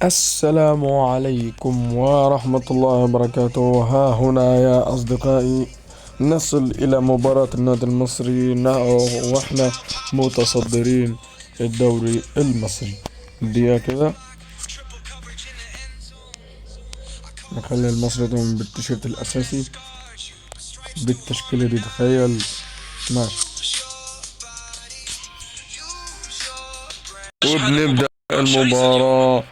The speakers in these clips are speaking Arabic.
السلام عليكم ورحمة الله وبركاته. ها هنا يا أصدقائي نصل إلى مباراة النادي المصري وإحنا متصدرين الدوري المصري. دي كده نخلي المصري ده بالتيشيرت الأساسي بالتشكيلة دي، تخيل. ماشي، وبنبدأ المباراة،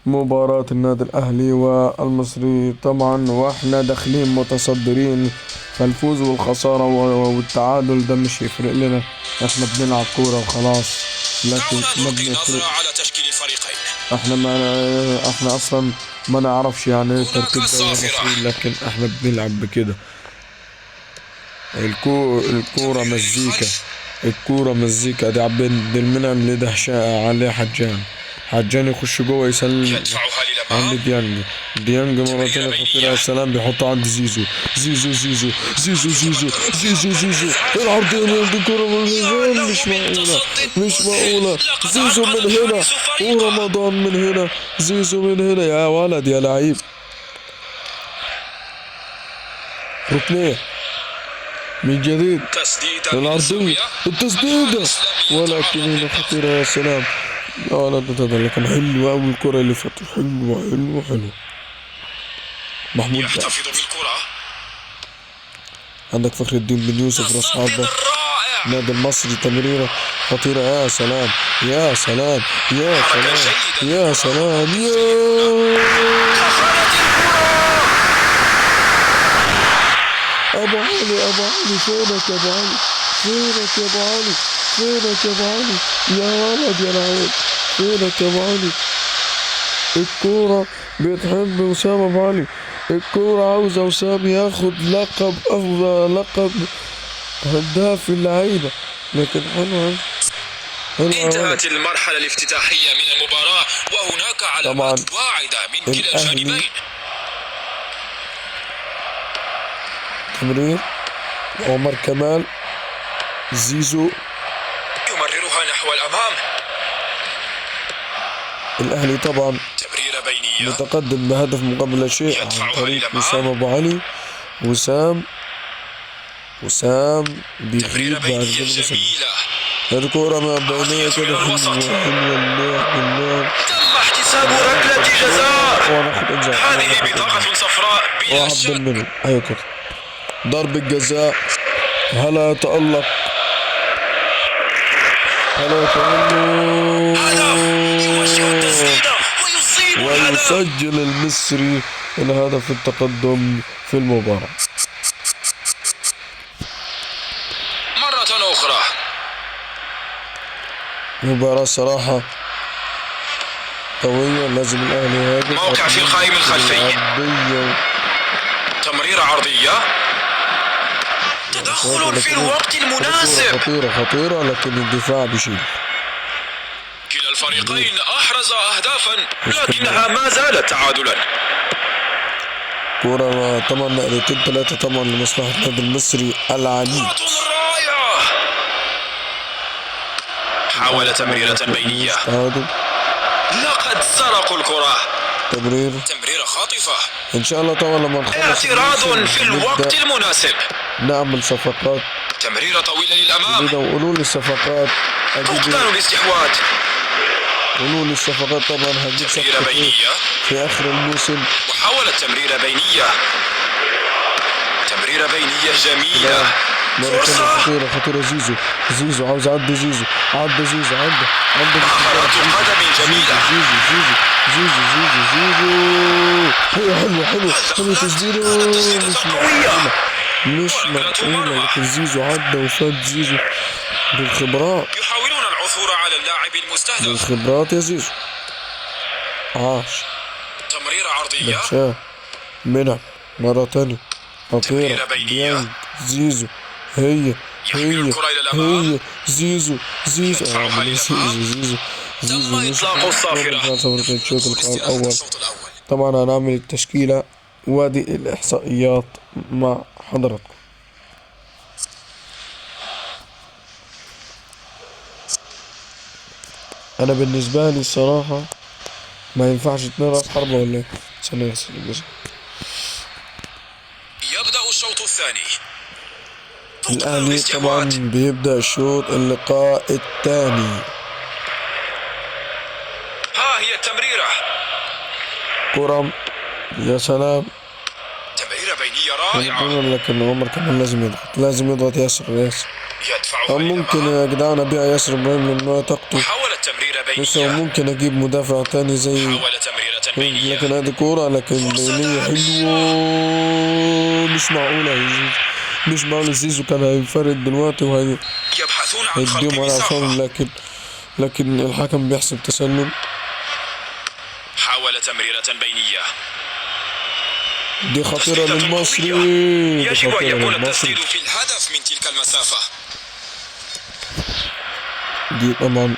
مباراة النادي الأهلي والمصري طبعا، واحنا داخلين متصدرين، فالفوز والخسارة والتعادل ده مش يفرق لنا، احنا بنلعب كورة وخلاص. لكن ما بنفرق، احنا اصلا ما نعرفش يعني ايه ترتيب دوري مصري، لكن احنا بنلعب بكده. الكورة مزيكا، الكورة مزيكا. دي عبد المنعم لدهشة عليه حجان يخش جوه يسلم عند ديانج مرتين خطيرة. يا سلام، بيحطها عند زيزو العرضية من الكورة مش معقولة. زيزو من هنا ورمضان من هنا، زيزو من هنا يا ولد يا لعيب. ركنية من جديد، العرضية التسديدة ولكن خطيرة. يا سلام يا ولد، ده كان حلو أوي الكرة اللي فاتت، حلو. محمود يحتفظ بالكرة، عندك فخر الدين بن يوسف راس حربة نادي المصري، تمريرة خطيرة. يا سلام يا سلام يا سلام يا سلام أبو علي فينك يا أبو علي، فينك يا أبو علي، فينك يا أبو علي يا ولد يا لعيب، فينك يا أبو علي. الكورة بتحب وسام أبو علي، الكورة عاوزة وسام ياخد لقب أفضل لقب هداف اللعيبة، لكن حلوة. انتهت المرحلة الافتتاحية من المباراة وهناك علامات واعدة من كلا الجانبين. تمرير عمر كمال، زيزو يمررها نحو الأمام. الأهلي طبعا متقدم بهدف مقابل لا شيء عن طريق وسام أبو علي. وسام بيغيب بعد كده. الكورة ما بينية كده حلوة. تم احتساب ركلة جزاء، هذه بطاقة صفراء بلا شك. أيوة كده ضربة جزاء. هلا يتألق ويسجل المصري الهدف التقدم في المباراة مرة أخرى. مباراة صراحة قوية، لازم الأهلي يهاجم. موقع في القائم الخلفي، تمريرة عرضية، تدخل في الوقت المناسب. خطيرة لكن الدفاع بيشيل. كلا الفريقين أحرز أهدافا لكنها ما زالت تعادلا. كورة طبعا نقلتين 3 طبعا لمصلحة النادي المصري العنيد. حاول تمريرة بينية، لقد سرقوا الكرة. تمريرة خاطفة. إن شاء الله طبعا لما نخلص اعتراض في الوقت المناسب، نعمل صفقات. تمريرة طويلة للأمام، وقولوا لي الصفقات، فقدان الاستحواذ. قولوا لي الصفقات طبعا هجيب تمريرة بينية في آخر الموسم. وحاولت تمريرة بينية جميلة. فرصة خطيرة. زيزو عاوز عدى. زيزو عدى قدم جميلة. حلو تسديده مش معقولة، لكن زيزو عدى وفات. زيزو بالخبرات، يحاولون العثور على اللاعب المستهدف بالخبرات يا زيزو. تمريرة عرضية، منع مرة تانية خطيرة. زيزو هي زيزو مش الشوط الأول. طبعا هنعمل التشكيلة وادي الإحصائيات مع حضراتكم. أنا بالنسبة لي الصراحة ما ينفعش اتنين راس حربة ولا ايه؟ عشان يغسل الجزء. يبدأ الشوط الثاني. الأهلي طبعا بيبدأ الشوط اللقاء الثاني. ها هي التمريرة. كرة يا سلام. تمريرة بينية رائعة. لكن عمر كمان لازم يضغط ياسر. يدفعها ممكن يا جدعان ابيع ياسر ابراهيم لانه طاقته. حاول التمريرة بس بينية. ممكن اجيب مدافع تاني زي. حاول تمريرة بينية. لكن هذه كورة لكن بينية حلوة. مش معقولة يا زيزو. مش معقولة زيزو كان هينفرد دلوقتي يبحثون عن خلق هيديهم على مساحة. عصام لكن الحكم بيحسب تسلل. حاول تمريرة بينية. دي خطيرة للمصري. يجب أن يكون التسديد في الهدف من تلك المسافة. دي طبعا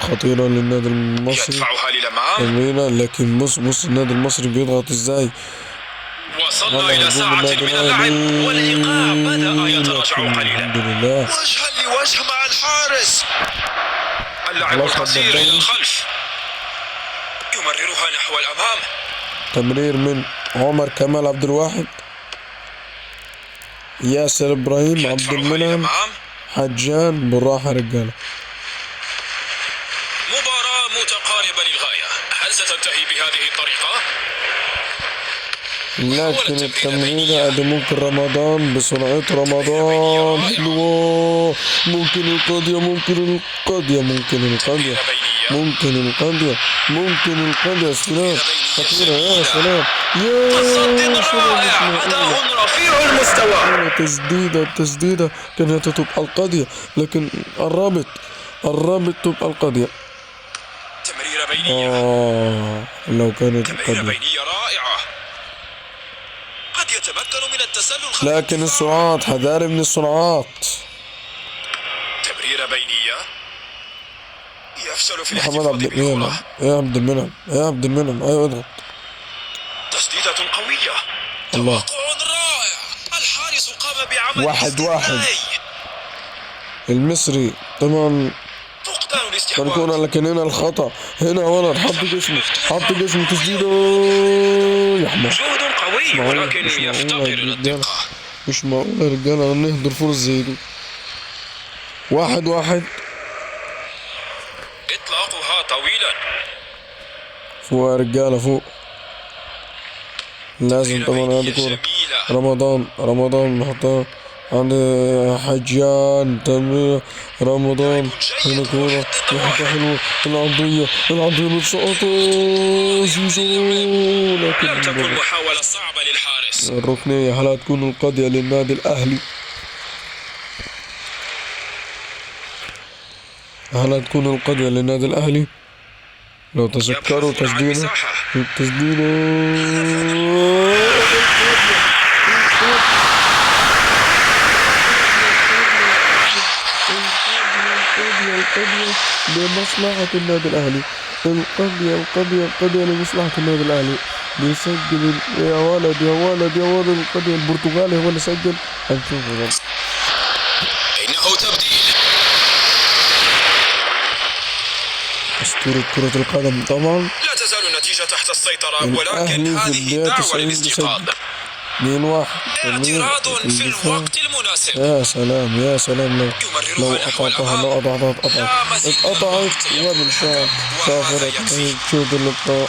خطيرة للنادي المصري. يدفعها للأمام. لكن بص النادي المصري بيضغط ازاي. وصلنا إلى ساعة من اللعب والإيقاع بدأ يتراجع قليلا. الحمد لله. وجها لوجه مع الحارس. اللاعب القصير إلى الخلف. يمررها نحو الأمام. تمرير من عمر كمال عبد الواحد. ياسر ابراهيم عبد المنعم حجان. بالراحة رجالة. مباراة متقاربة للغاية. هل ستنتهي بهذه الطريقة؟ لكن التمريرة دي ممكن رمضان بسرعة. رمضان حلوة. ممكن القضية. سلام. خطيرة يا سلام. تصدي رائع. أداء رفيع المستوى. تسديدة كانت تبقى القضية لكن الرابط تبقى القضية. تمريرة بينية. لو كانت تمريرة بينية رائعة. قد يتمكن من التسلل. لكن السرعات حذاري من السرعات. تمريرة بينية. يفشل في محمد عبد المنعم. يا عبد المنعم ايوه اضغط. تسديدة قوية. الله. توقع رائع. الحارس قام بعمل 1-1. المصري طبعا فقدان الاستحواذ. الكورة لكن هنا الخطأ. هنا ولد حط جسمه تسديده يا احمد. جهد قوي ولكن يفتقر إلى الدقة. مش معقول يا رجالة نهدر فرص زي دي. 1-1. إطلاقها طويلا. فوق يا رجالة فوق. لازم طبعا هذه كورة. رمضان نحطها عند حجان. تمرير رمضان. هنا كورة نحطها حلوة. العرضية بتسقطه زيزو لكن لم تكن محاولة صعبة للحارس. الركنية هل هتكون القاضية للنادي الأهلي؟ لو تذكروا تسديده القضية لمصلحة النادي الأهلي. القضية لمصلحة النادي الأهلي. بيسجل يا ولد القضية البرتغالي هو اللي سجل. هنشوف إنه تبديل. أسطورة كرة القدم طبعا. لا تزال النتيجة تحت السيطرة ولكن هذه دعوة للاستيقاظ. 2-1. اعتراض في الوقت المناسب. يا سلام لو اتقطعت وبالفعل سافرت. شوط اللقاء.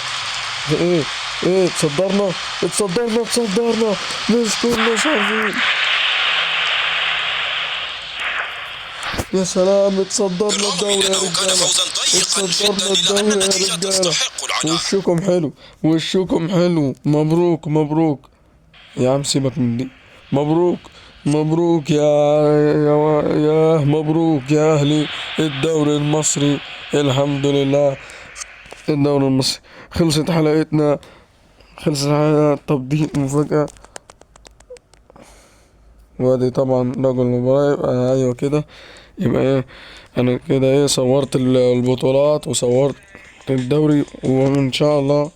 ايه تصدرنا مش كنا شايفين. يا سلام اتصدرنا الدوري يا رجالة. وشكم حلو. مبروك يا عم سيبك من دي. مبروك يا أهلي. الدوري المصري الحمد لله. الدوري المصري خلصت حلقتنا. طب دي مفاجأة. وادي طبعا رجل المباراة. يبقى ايوه كده. يبقى ايه انا كده ايه صورت البطولات وصورت الدوري وان شاء الله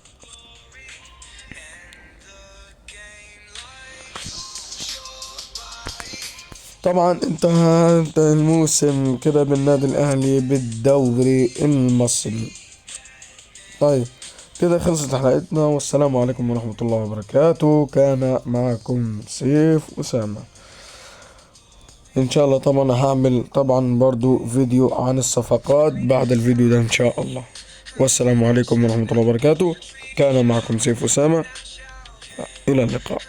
طبعا انتهى الموسم كده بالنادي الاهلي بالدوري المصري. طيب كده خلصت حلقتنا، والسلام عليكم ورحمة الله وبركاته. كان معكم سيف أسامة. ان شاء الله طبعا هعمل طبعا برضو فيديو عن الصفقات بعد الفيديو ده ان شاء الله. والسلام عليكم ورحمة الله وبركاته. كان معكم سيف أسامة، إلى اللقاء.